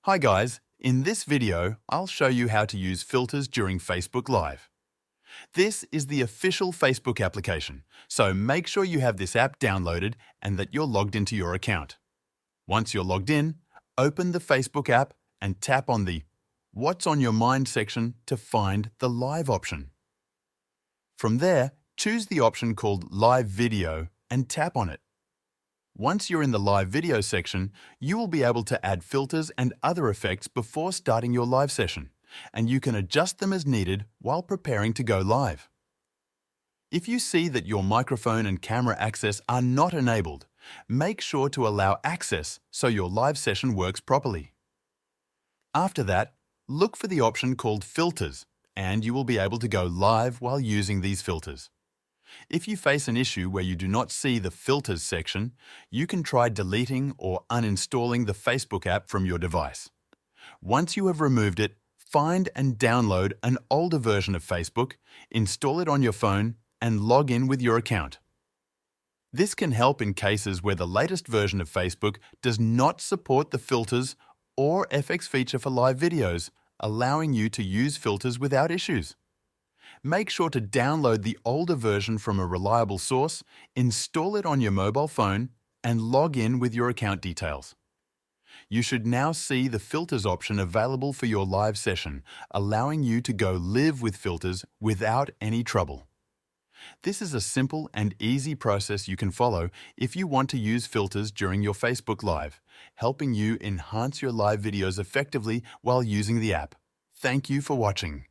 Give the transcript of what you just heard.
Hi guys, in this video, I'll show you how to use filters during Facebook Live. This is the official Facebook application, so make sure you have this app downloaded and that you're logged into your account. Once you're logged in, open the Facebook app and tap on the What's on Your Mind section to find the Live option. From there, choose the option called Live Video and tap on it. Once you're in the live video section, you will be able to add filters and other effects before starting your live session, and you can adjust them as needed while preparing to go live. If you see that your microphone and camera access are not enabled, make sure to allow access so your live session works properly. After that, look for the option called Filters, and you will be able to go live while using these filters. If you face an issue where you do not see the Filters section, you can try deleting or uninstalling the Facebook app from your device. Once you have removed it, find and download an older version of Facebook, install it on your phone, and log in with your account. This can help in cases where the latest version of Facebook does not support the filters or FX feature for live videos, allowing you to use filters without issues. Make sure to download the older version from a reliable source, install it on your mobile phone, and log in with your account details. You should now see the filters option available for your live session, allowing you to go live with filters without any trouble. This is a simple and easy process you can follow if you want to use filters during your Facebook Live, helping you enhance your live videos effectively while using the app. Thank you for watching.